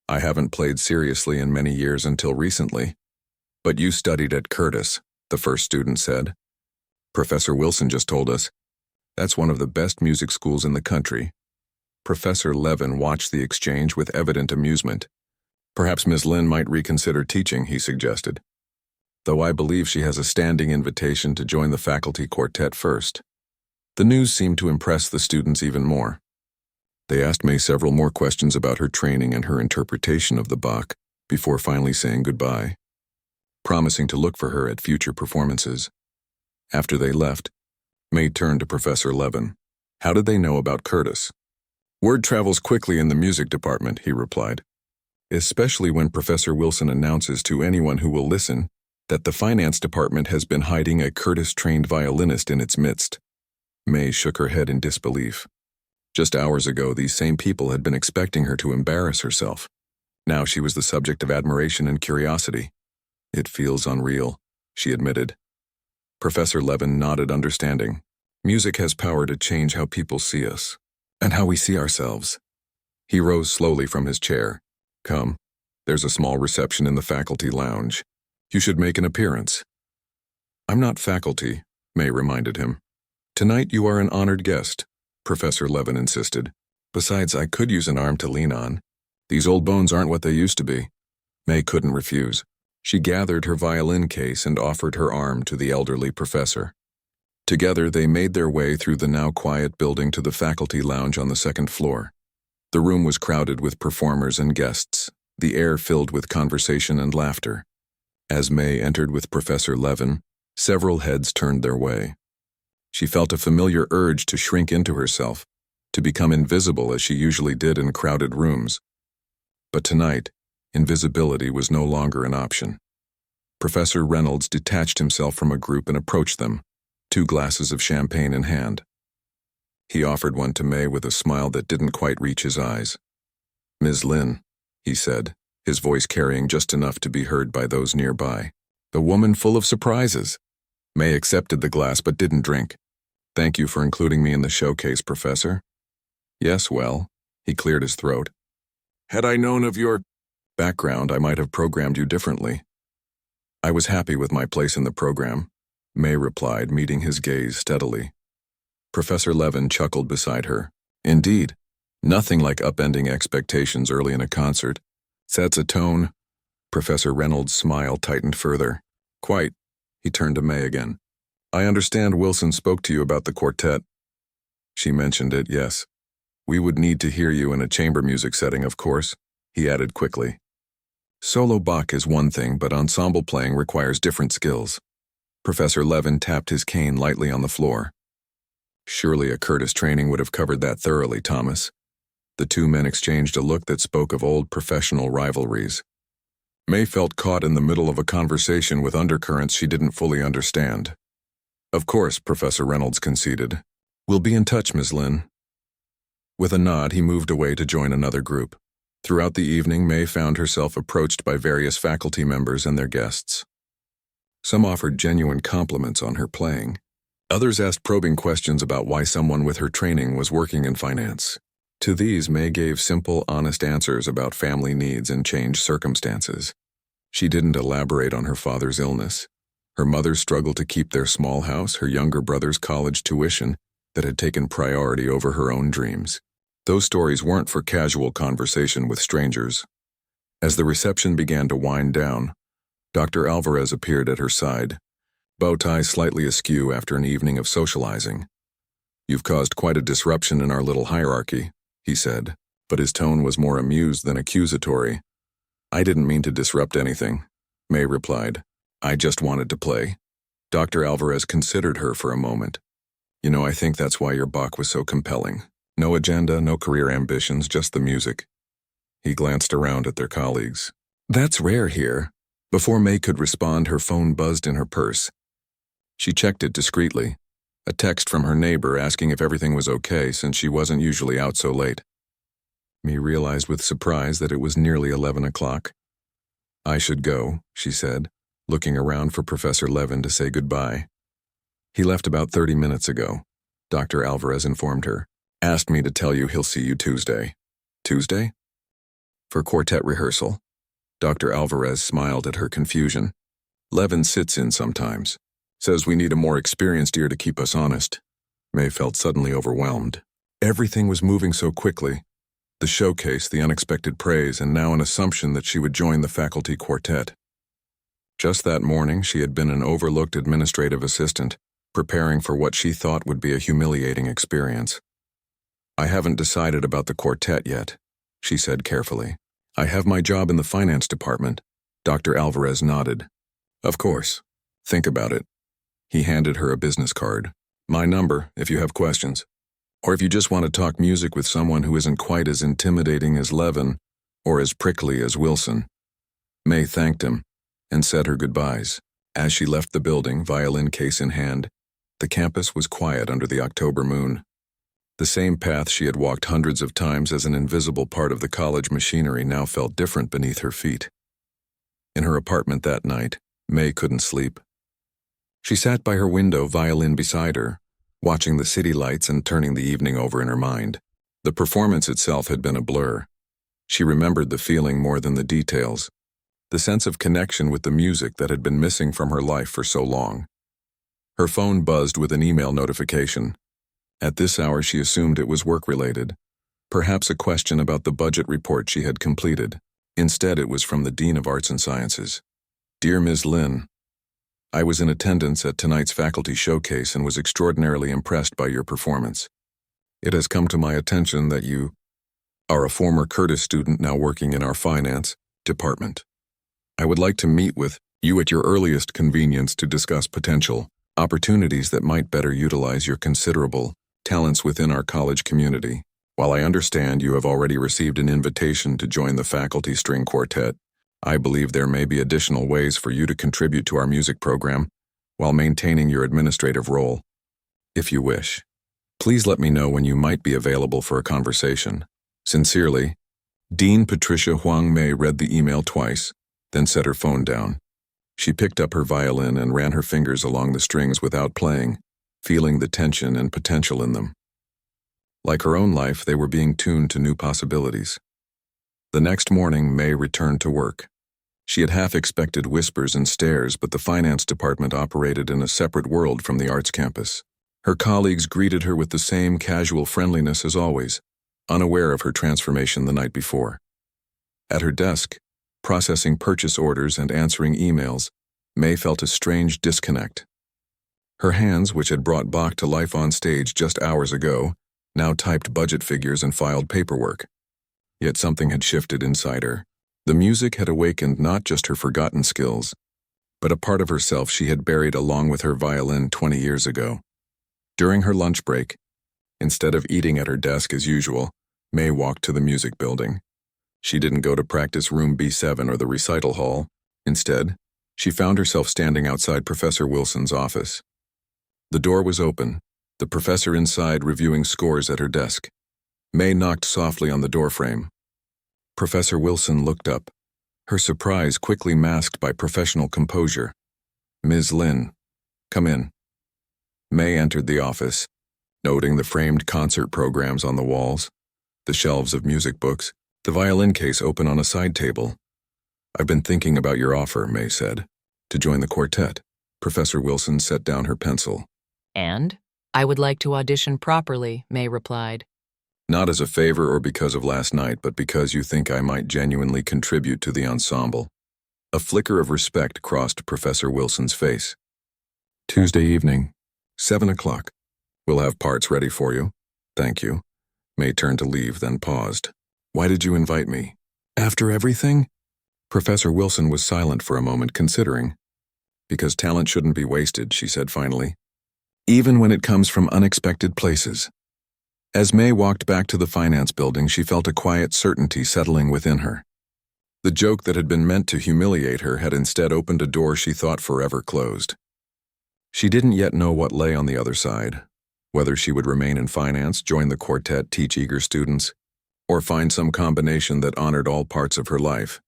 [SPEAKER 1] "I haven't played seriously in many years until recently." "But you studied at Curtis," the first student said. "Professor Wilson just told us. That's one of the best music schools in the country." Professor Levin watched the exchange with evident amusement. "Perhaps Ms. Lin might reconsider teaching," he suggested. "Though I believe she has a standing invitation to join the faculty quartet first." The news seemed to impress the students even more. They asked May several more questions about her training and her interpretation of the Bach before finally saying goodbye, promising to look for her at future performances. After they left, May turned to Professor Levin. "How did they know about Curtis?" "Word travels quickly in the music department," he replied, "especially when Professor Wilson announces to anyone who will listen that the finance department has been hiding a Curtis-trained violinist in its midst." May shook her head in disbelief. Just hours ago, these same people had been expecting her to embarrass herself. Now she was the subject of admiration and curiosity. "It feels unreal," she admitted. Professor Levin nodded understanding. Music has power to change how people see us, and how we see ourselves. He rose slowly from his chair. Come, there's a small reception in the faculty lounge. You should make an appearance. I'm not faculty, May reminded him. Tonight you are an honored guest, Professor Levin insisted. Besides, I could use an arm to lean on. These old bones aren't what they used to be. May couldn't refuse. She gathered her violin case and offered her arm to the elderly professor. Together they made their way through the now quiet building to the faculty lounge on the second floor. The room was crowded with performers and guests, the air filled with conversation and laughter. As May entered with Professor Levin, several heads turned their way. She felt a familiar urge to shrink into herself, to become invisible as she usually did in crowded rooms. But tonight, invisibility was no longer an option. Professor Reynolds detached himself from a group and approached them, 2 glasses of champagne in hand. He offered one to May with a smile that didn't quite reach his eyes. Ms. Lin, he said, his voice carrying just enough to be heard by those nearby. The woman full of surprises. May accepted the glass but didn't drink. Thank you for including me in the showcase, Professor. Yes, well, he cleared his throat. Had I known of your background, I might have programmed you differently. I was happy with my place in the program, May replied, meeting his gaze steadily. Professor Levin chuckled beside her. Indeed, nothing like upending expectations early in a concert. Sets a tone. Professor Reynolds' smile tightened further. Quite. He turned to May again. I understand Wilson spoke to you about the quartet. She mentioned it, yes. We would need to hear you in a chamber music setting, of course, he added quickly. Solo Bach is one thing, but ensemble playing requires different skills. Professor Levin tapped his cane lightly on the floor. Surely a Curtis training would have covered that thoroughly, Thomas. The 2 men exchanged a look that spoke of old professional rivalries. May felt caught in the middle of a conversation with undercurrents she didn't fully understand. Of course, Professor Reynolds conceded. We'll be in touch, Ms. Lin. With a nod, he moved away to join another group. Throughout the evening, May found herself approached by various faculty members and their guests. Some offered genuine compliments on her playing. Others asked probing questions about why someone with her training was working in finance. To these, May gave simple, honest answers about family needs and changed circumstances. She didn't elaborate on her father's illness, her mother's struggle to keep their small house, her younger brother's college tuition that had taken priority over her own dreams. Those stories weren't for casual conversation with strangers. As the reception began to wind down, Dr. Alvarez appeared at her side, bow tie slightly askew after an evening of socializing. You've caused quite a disruption in our little hierarchy, he said, but his tone was more amused than accusatory. I didn't mean to disrupt anything, May replied. I just wanted to play. Dr. Alvarez considered her for a moment. You know, I think that's why your Bach was so compelling. No agenda, no career ambitions, just the music. He glanced around at their colleagues. That's rare here. Before May could respond, her phone buzzed in her purse. She checked it discreetly. A text from her neighbor asking if everything was okay since she wasn't usually out so late. May realized with surprise that it was nearly 11 o'clock. I should go, she said, looking around for Professor Levin to say goodbye. He left about 30 minutes ago, Dr. Alvarez informed her. Asked me to tell you he'll see you Tuesday. Tuesday? For quartet rehearsal. Dr. Alvarez smiled at her confusion. Levin sits in sometimes. Says we need a more experienced ear to keep us honest. May felt suddenly overwhelmed. Everything was moving so quickly. The showcase, the unexpected praise, and now an assumption that she would join the faculty quartet. Just that morning, she had been an overlooked administrative assistant, preparing for what she thought would be a humiliating experience. I haven't decided about the quartet yet, she said carefully. I have my job in the finance department. Dr. Alvarez nodded. Of course. Think about it. He handed her a business card. My number, if you have questions. Or if you just want to talk music with someone who isn't quite as intimidating as Levin, or as prickly as Wilson. May thanked him, and said her goodbyes. As she left the building, violin case in hand, the campus was quiet under the October moon. The same path she had walked hundreds of times as an invisible part of the college machinery now felt different beneath her feet. In her apartment that night, May couldn't sleep. She sat by her window, violin beside her, watching the city lights and turning the evening over in her mind. The performance itself had been a blur. She remembered the feeling more than the details, the sense of connection with the music that had been missing from her life for so long. Her phone buzzed with an email notification. At this hour she assumed it was work-related, perhaps a question about the budget report she had completed. Instead, it was from the Dean of Arts and Sciences. Dear Ms. Lin, I was in attendance at tonight's faculty showcase and was extraordinarily impressed by your performance. It has come to my attention that you are a former Curtis student now working in our finance department. I would like to meet with you at your earliest convenience to discuss potential opportunities that might better utilize your considerable talents within our college community. While I understand you have already received an invitation to join the faculty string quartet, I believe there may be additional ways for you to contribute to our music program while maintaining your administrative role. If you wish, please let me know when you might be available for a conversation. Sincerely, Dean Patricia Huang Mei read the email twice, then set her phone down. She picked up her violin and ran her fingers along the strings without playing, feeling the tension and potential in them. Like her own life, they were being tuned to new possibilities. The next morning, May returned to work. She had half expected whispers and stares, but the finance department operated in a separate world from the arts campus. Her colleagues greeted her with the same casual friendliness as always, unaware of her transformation the night before. At her desk, processing purchase orders and answering emails, May felt a strange disconnect. Her hands, which had brought Bach to life on stage just hours ago, now typed budget figures and filed paperwork. Yet something had shifted inside her. The music had awakened not just her forgotten skills, but a part of herself she had buried along with her violin 20 years ago. During her lunch break, instead of eating at her desk as usual, May walked to the music building. She didn't go to practice room B7 or the recital hall. Instead, she found herself standing outside Professor Wilson's office. The door was open, the professor inside reviewing scores at her desk. May knocked softly on the doorframe. Professor Wilson looked up, her surprise quickly masked by professional composure. Ms. Lin, come in. May entered the office, noting the framed concert programs on the walls, the shelves of music books, the violin case open on a side table. I've been thinking about your offer, May said, to join the quartet. Professor Wilson set down her pencil.
[SPEAKER 2] And? I would like to audition properly, May replied.
[SPEAKER 1] Not as a favor or because of last night, but because you think I might genuinely contribute to the ensemble. A flicker of respect crossed Professor Wilson's face. Tuesday evening, 7 o'clock. We'll have parts ready for you. Thank you. May turned to leave, then paused. Why did you invite me? After everything? Professor Wilson was silent for a moment, considering. Because talent shouldn't be wasted, she said finally. Even when it comes from unexpected places. As May walked back to the finance building, she felt a quiet certainty settling within her. The joke that had been meant to humiliate her had instead opened a door she thought forever closed. She didn't yet know what lay on the other side, whether she would remain in finance, join the quartet, teach eager students, or find some combination that honored all parts of her life.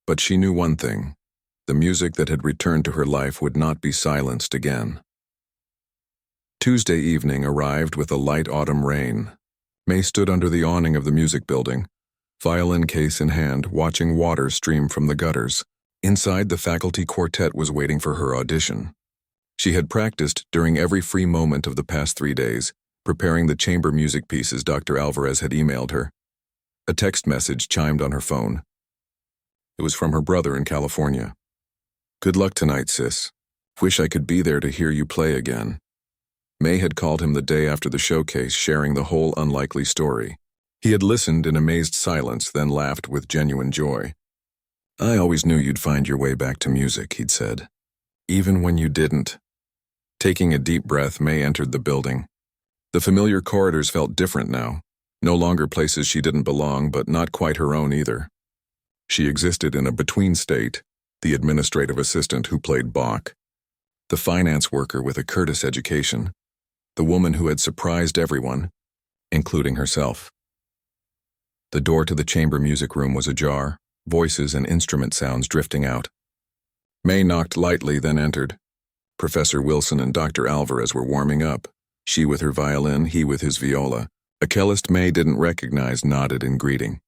[SPEAKER 1] But she knew one thing: the music that had returned to her life would not be silenced again. Tuesday evening arrived with a light autumn rain. May stood under the awning of the music building, violin case in hand, watching water stream from the gutters. Inside, the faculty quartet was waiting for her audition. She had practiced during every free moment of the past 3 days, preparing the chamber music pieces Dr. Alvarez had emailed her. A text message chimed on her phone. It was from her brother in California. Good luck tonight, sis. Wish I could be there to hear you play again. May had called him the day after the showcase, sharing the whole unlikely story. He had listened in amazed silence, then laughed with genuine joy. I always knew you'd find your way back to music, he'd said. Even when you didn't. Taking a deep breath, May entered the building. The familiar corridors felt different now, no longer places she didn't belong, but not quite her own either. She existed in a between state, the administrative assistant who played Bach, the finance worker with a Curtis education, the woman who had surprised everyone, including herself. The door to the chamber music room was ajar, voices and instrument sounds drifting out. May knocked lightly, then entered. Professor Wilson and Dr. Alvarez were warming up, She with her violin, he with his viola. A cellist May didn't recognize nodded in greeting.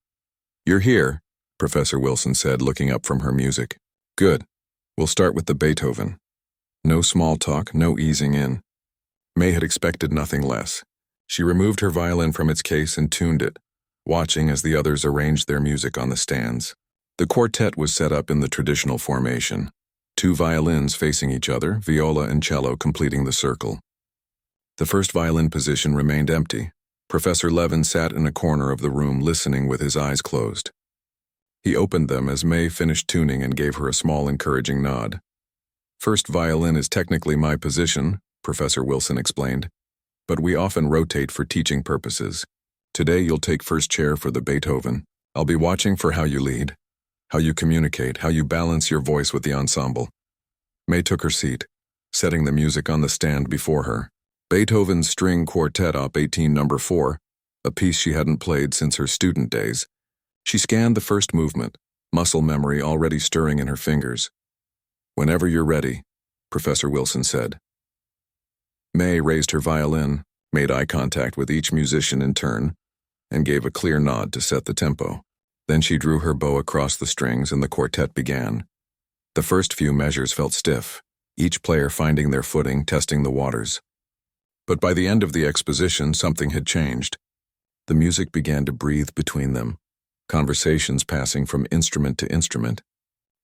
[SPEAKER 1] "You're here," Professor Wilson said, looking up from her music. "Good. We'll start with the Beethoven." No small talk, no easing in. May had expected nothing less. She removed her violin from its case and tuned it, watching as the others arranged their music on the stands. The quartet was set up in the traditional formation. 2 violins facing each other, viola and cello completing the circle. The first violin position remained empty. Professor Levin sat in a corner of the room listening with his eyes closed. He opened them as May finished tuning and gave her a small encouraging nod. "First violin is technically my position," Professor Wilson explained, "but we often rotate for teaching purposes. Today you'll take first chair for the Beethoven. I'll be watching for how you lead, how you communicate, how you balance your voice with the ensemble." May took her seat, setting the music on the stand before her. Beethoven's String Quartet Op. 18 No. 4, a piece she hadn't played since her student days. She scanned the first movement, muscle memory already stirring in her fingers. "Whenever you're ready," Professor Wilson said. May raised her violin, made eye contact with each musician in turn, and gave a clear nod to set the tempo. Then she drew her bow across the strings and the quartet began. The first few measures felt stiff, each player finding their footing, testing the waters. But by the end of the exposition, something had changed. The music began to breathe between them, conversations passing from instrument to instrument.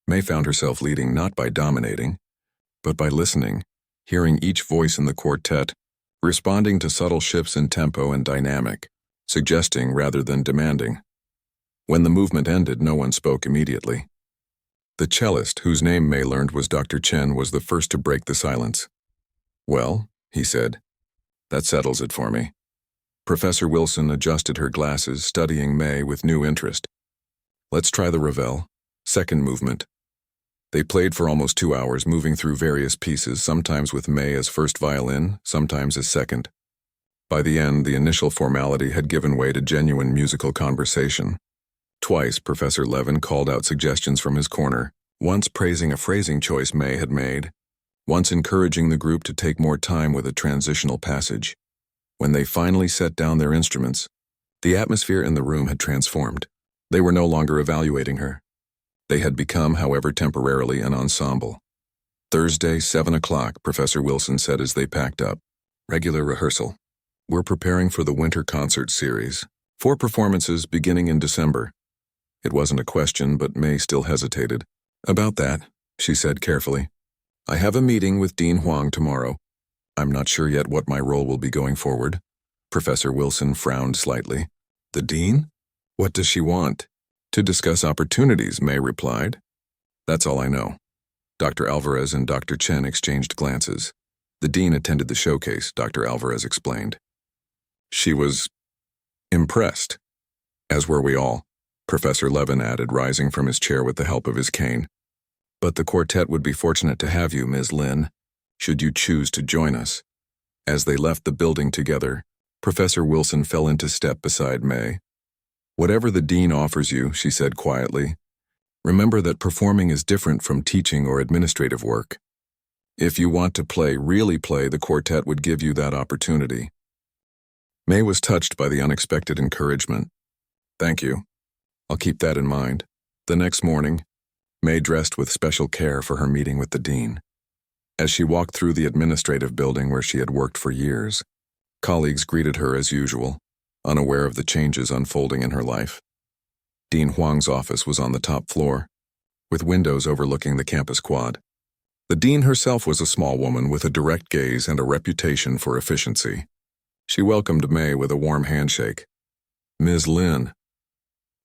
[SPEAKER 1] May found herself leading not by dominating, but by listening, hearing each voice in the quartet, responding to subtle shifts in tempo and dynamic, suggesting rather than demanding. When the movement ended, no one spoke immediately. The cellist, whose name May learned was Dr. Chen, was the first to break the silence. "Well," he said, "that settles it for me." Professor Wilson adjusted her glasses, studying May with new interest. "Let's try the Ravel, second movement." They played for almost 2 hours, moving through various pieces, sometimes with May as first violin, sometimes as second. By the end, the initial formality had given way to genuine musical conversation. Twice, Professor Levin called out suggestions from his corner, once praising a phrasing choice May had made, once encouraging the group to take more time with a transitional passage. When they finally set down their instruments, the atmosphere in the room had transformed. They were no longer evaluating her. They had become, however temporarily, an ensemble. "Thursday, 7 o'clock, Professor Wilson said as they packed up. "Regular rehearsal. We're preparing for the winter concert series. 4 performances beginning in December." It wasn't a question, but May still hesitated. "About that," she said carefully. "I have a meeting with Dean Huang tomorrow. I'm not sure yet what my role will be going forward." Professor Wilson frowned slightly. "The dean? What does she want?" "To discuss opportunities," May replied. "That's all I know." Dr. Alvarez and Dr. Chen exchanged glances. The dean attended the showcase, Dr. Alvarez explained. She was impressed, as were we all, Professor Levin added, rising from his chair with the help of his cane. "But the quartet would be fortunate to have you, Ms. Lin, should you choose to join us." As they left the building together, Professor Wilson fell into step beside May. "Whatever the dean offers you," she said quietly, "remember that performing is different from teaching or administrative work. If you want to play, really play, the quartet would give you that opportunity." May was touched by the unexpected encouragement. "Thank you. I'll keep that in mind." The next morning, May dressed with special care for her meeting with the dean. As she walked through the administrative building where she had worked for years, colleagues greeted her as usual, unaware of the changes unfolding in her life. Dean Huang's office was on the top floor, with windows overlooking the campus quad. The dean herself was a small woman with a direct gaze and a reputation for efficiency. She welcomed May with a warm handshake. "Ms. Lin,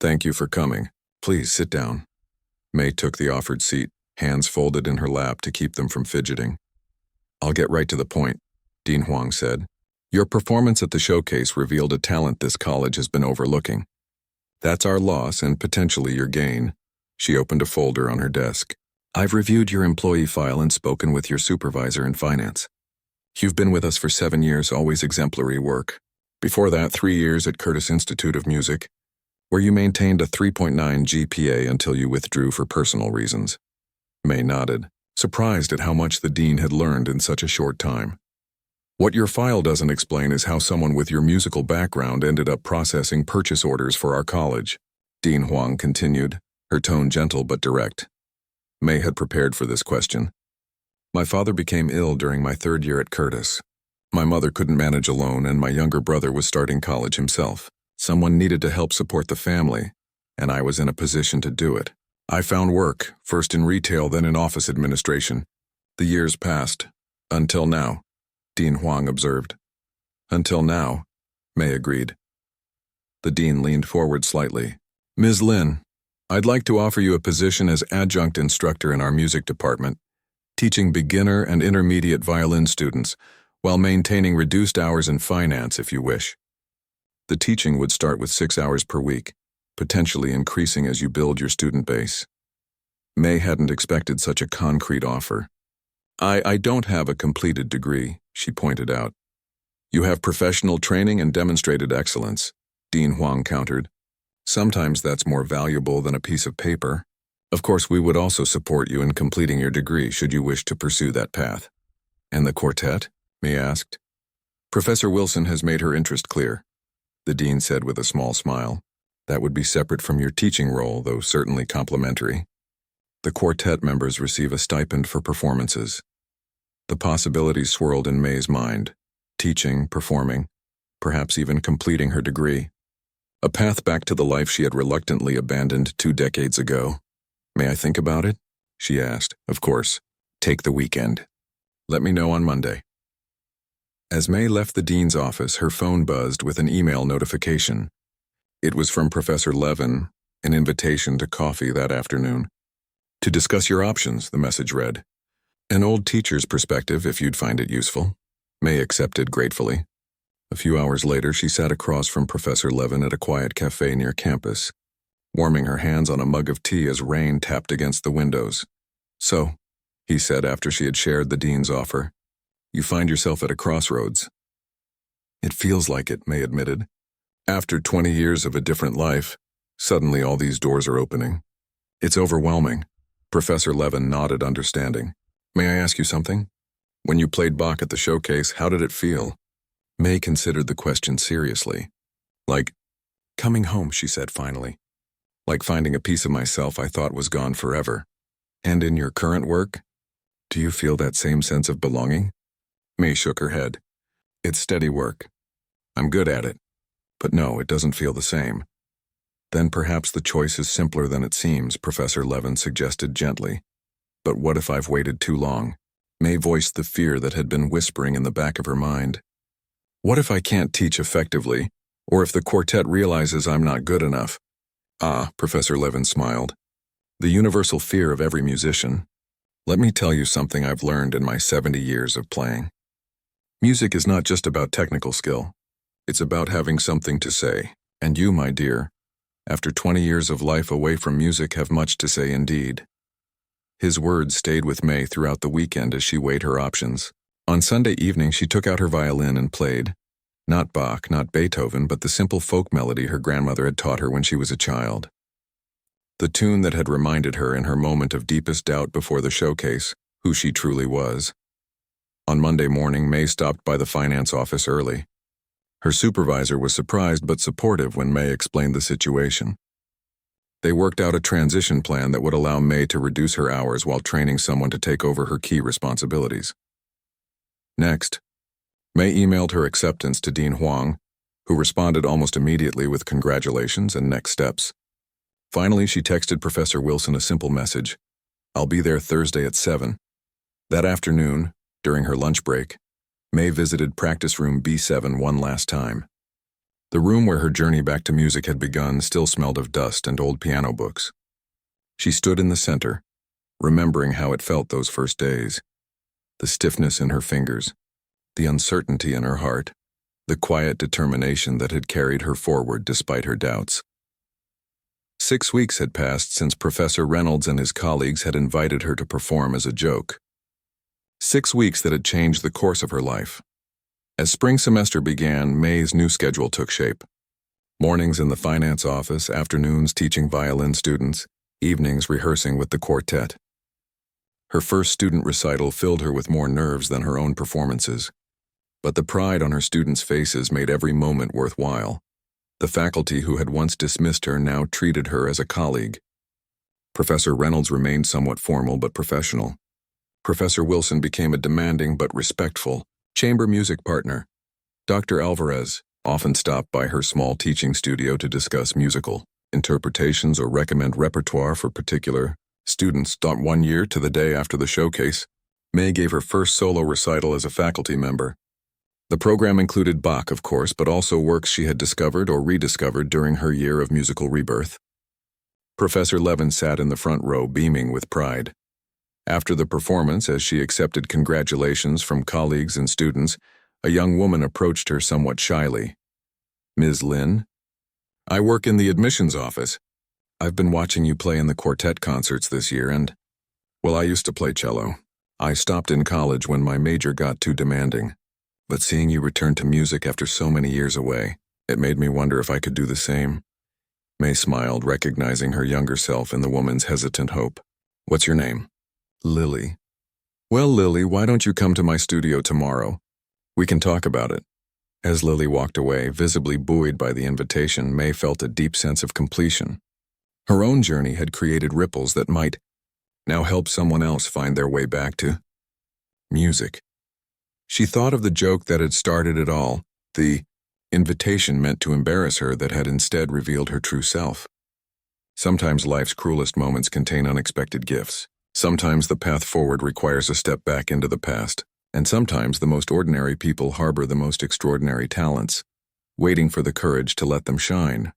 [SPEAKER 1] thank you for coming. Please sit down." May took the offered seat, hands folded in her lap to keep them from fidgeting. "I'll get right to the point," Dean Huang said. "Your performance at the showcase revealed a talent this college has been overlooking. That's our loss and potentially your gain." She opened a folder on her desk. "I've reviewed your employee file and spoken with your supervisor in finance. You've been with us for 7 years, always exemplary work. Before that, 3 years at Curtis Institute of Music, where you maintained a 3.9 GPA until you withdrew for personal reasons." May nodded, surprised at how much the dean had learned in such a short time. What your file doesn't explain is how someone with your musical background ended up processing purchase orders for our college, Dean Huang continued, her tone gentle but direct. May had prepared for this question. My father became ill during my 3rd year at Curtis. My mother couldn't manage alone, and my younger brother was starting college himself. Someone needed to help support the family, and I was in a position to do it. I found work, first in retail, then in office administration. The years passed. Until now, Dean Huang observed. Until now, May agreed. The dean leaned forward slightly. Ms. Lin, I'd like to offer you a position as adjunct instructor in our music department, teaching beginner and intermediate violin students, while maintaining reduced hours in finance if you wish. The teaching would start with 6 hours per week, potentially increasing as you build your student base. May hadn't expected such a concrete offer. I don't have a completed degree, she pointed out. You have professional training and demonstrated excellence, Dean Huang countered. Sometimes that's more valuable than a piece of paper. Of course, we would also support you in completing your degree should you wish to pursue that path. And the quartet? May asked. Professor Wilson has made her interest clear, the dean said with a small smile. That would be separate from your teaching role, though certainly complementary. The quartet members receive a stipend for performances. The possibilities swirled in May's mind. Teaching, performing, perhaps even completing her degree. A path back to the life she had reluctantly abandoned 2 decades ago. May I think about it? She asked. Of course. Take the weekend. Let me know on Monday. As May left the dean's office, her phone buzzed with an email notification. It was from Professor Levin, an invitation to coffee that afternoon. To discuss your options, the message read. An old teacher's perspective, if you'd find it useful. May accepted gratefully. A few hours later, she sat across from Professor Levin at a quiet cafe near campus, warming her hands on a mug of tea as rain tapped against the windows. So, he said after she had shared the dean's offer, you find yourself at a crossroads. It feels like it, May admitted. After 20 years of a different life, suddenly all these doors are opening. It's overwhelming. Professor Levin nodded understanding. May I ask you something? When you played Bach at the showcase, how did it feel? May considered the question seriously. Like coming home, she said finally. Like finding a piece of myself I thought was gone forever. And in your current work, do you feel that same sense of belonging? May shook her head. It's steady work. I'm good at it. But no, it doesn't feel the same. Then perhaps the choice is simpler than it seems, Professor Levin suggested gently. But what if I've waited too long? May voiced the fear that had been whispering in the back of her mind. What if I can't teach effectively, or if the quartet realizes I'm not good enough? Ah, Professor Levin smiled. The universal fear of every musician. Let me tell you something I've learned in my 70 years of playing. Music is not just about technical skill. It's about having something to say. And you, my dear, after 20 years of life away from music, have much to say indeed. His words stayed with May throughout the weekend as she weighed her options. On Sunday evening, she took out her violin and played. Not Bach, not Beethoven, but the simple folk melody her grandmother had taught her when she was a child. The tune that had reminded her in her moment of deepest doubt before the showcase who she truly was. On Monday morning, May stopped by the finance office early. Her supervisor was surprised but supportive when May explained the situation. They worked out a transition plan that would allow May to reduce her hours while training someone to take over her key responsibilities. Next, May emailed her acceptance to Dean Huang, who responded almost immediately with congratulations and next steps. Finally, she texted Professor Wilson a simple message. I'll be there Thursday at 7. That afternoon, during her lunch break, May visited practice room B7 one last time. The room where her journey back to music had begun still smelled of dust and old piano books. She stood in the center, remembering how it felt those first days. The stiffness in her fingers, the uncertainty in her heart, the quiet determination that had carried her forward despite her doubts. 6 weeks had passed since Professor Reynolds and his colleagues had invited her to perform as a joke. 6 weeks that had changed the course of her life. As spring semester began, May's new schedule took shape. Mornings in the finance office, afternoons teaching violin students, evenings rehearsing with the quartet. Her first student recital filled her with more nerves than her own performances. But the pride on her students' faces made every moment worthwhile. The faculty who had once dismissed her now treated her as a colleague. Professor Reynolds remained somewhat formal but professional. Professor Wilson became a demanding but respectful chamber music partner. Dr. Alvarez often stopped by her small teaching studio to discuss musical interpretations or recommend repertoire for particular students. 1 year to the day after the showcase, May gave her first solo recital as a faculty member. The program included Bach, of course, but also works she had discovered or rediscovered during her year of musical rebirth. Professor Levin sat in the front row, beaming with pride. After the performance, as she accepted congratulations from colleagues and students, a young woman approached her somewhat shyly. "Ms. Lin? I work in the admissions office. I've been watching you play in the quartet concerts this year and, well, I used to play cello. I stopped in college when my major got too demanding. But seeing you return to music after so many years away, it made me wonder if I could do the same." May smiled, recognizing her younger self in the woman's hesitant hope. "What's your name?" "Lily." "Well, Lily, why don't you come to my studio tomorrow? We can talk about it." As Lily walked away, visibly buoyed by the invitation, May felt a deep sense of completion. Her own journey had created ripples that might now help someone else find their way back to music. She thought of the joke that had started it all, the invitation meant to embarrass her that had instead revealed her true self. Sometimes life's cruelest moments contain unexpected gifts. Sometimes the path forward requires a step back into the past. And sometimes the most ordinary people harbor the most extraordinary talents, waiting for the courage to let them shine.